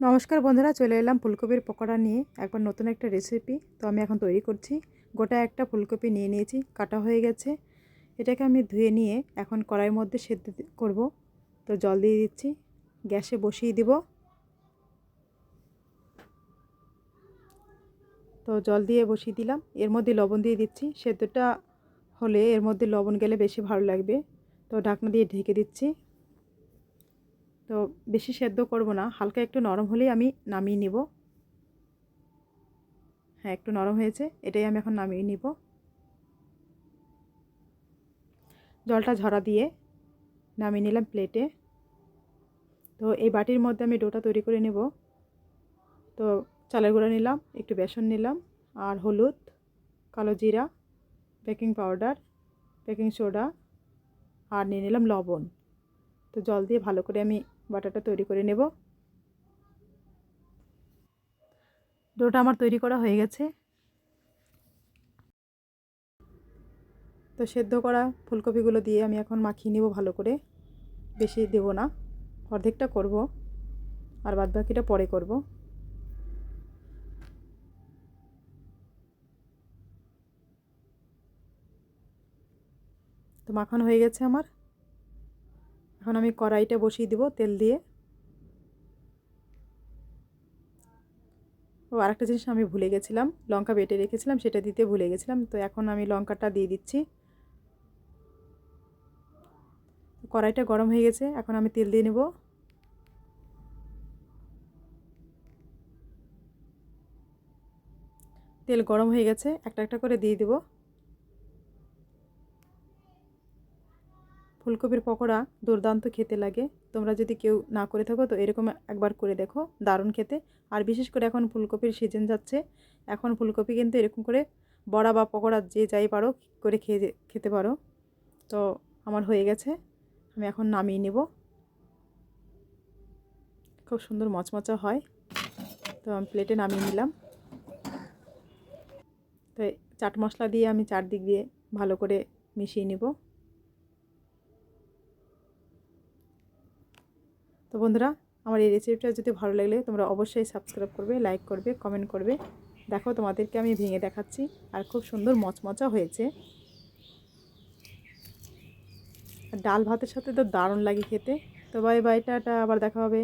নমস্কার বন্ধুরা, চলে এলাম ফুলকপির পকোড়া নিয়ে একবার নতুন একটা রেসিপি। তো আমি এখন তৈরি করছি। গোটা একটা ফুলকপি নিয়ে নিয়েছি, কাটা হয়ে গেছে। এটাকে আমি ধুয়ে নিয়ে এখন কড়াইয়ের মধ্যে সেদ্ধ করব। তো জল দিয়ে দিচ্ছি, গ্যাসে বসিয়ে দিব। তো জল দিয়ে বসিয়ে দিলাম, এর মধ্যে লবণ দিয়ে দিচ্ছি। সেদ্ধটা হলে এর মধ্যে লবণ গেলে বেশি ভালো লাগবে। তো ঢাকনা দিয়ে ঢেকে দিচ্ছি। তো বেশি সেদ্ধ করব না, হালকা একটু নরম হলেই আমি নামিয়ে নিব। হ্যাঁ, একটু নরম হয়েছে, এটাই আমি এখন নামিয়ে নিব। জলটা ঝরা দিয়ে নামিয়ে নিলাম প্লেটে। তো এই বাটির মধ্যে আমি ডোটা তৈরি করে নেব। তো চালের গুঁড়া নিলাম, একটু বেসন নিলাম, আর হলুদ, কালো জিরা, বেকিং পাউডার, বেকিং সোডা, আর নিয়ে নিলাম লবণ। তো জল দিয়ে ভালো করে আমি বাটাটা তৈরি করে নেব। ডোটা আমার তৈরি করা হয়ে গেছে। তো সেদ্ধ করা ফুলকপিগুলো দিয়ে আমি এখন মাখিয়ে নেব ভালো করে। বেশি দেব না, অর্ধেকটা করব, আর বাদবাকিটা পরে করব। তো মাখানো হয়ে গেছে আমার। এখন আমি কড়াইটা বসিয়ে দিব তেল দিয়ে। ও আরেকটা জিনিস আমি ভুলে গেছিলাম, লঙ্কা বেটে রেখেছিলাম, সেটা দিতে ভুলে গেছিলাম। তো এখন আমি লঙ্কাটা দিয়ে দিচ্ছি। কড়াইটা গরম হয়ে গেছে, এখন আমি তেল দিয়ে নেব। তেল গরম হয়ে গেছে, একটা একটা করে দিয়ে দেব। ফুলকপির পকোড়া দুর্দান্ত খেতে লাগে। তোমরা যদি কেউ না করে থাকো তো এরকম একবার করে দেখো, দারুণ খেতে। আর বিশেষ করে এখন ফুলকপির সিজন যাচ্ছে, এখন ফুলকপি কিন্তু এরকম করে বড়া বা পকোড়া যে যাই পারো করে খেতে পারো। তো আমার হয়ে গেছে, আমি এখন নামিয়ে নেব। খুব সুন্দর মচমচা হয়। তো আমি প্লেটে নামিয়ে নিলাম। তো চাট মশলা দিয়ে আমি চারদিক দিয়ে ভালো করে মিশিয়ে নেব। তো বন্ধুরা, আমার এই রেসিপিটা যদি ভালো লাগলে তোমরা অবশ্যই সাবস্ক্রাইব করবে, লাইক করবে, কমেন্ট করবে। দেখো, তোমাদেরকে আমি ভেঙে দেখাচ্ছি, আর খুব সুন্দর মচমচা হয়েছে। আর ডাল ভাতের সাথে তো দারুণ লাগে খেতে। তো বাই বাই, টাটা, আবার দেখা হবে।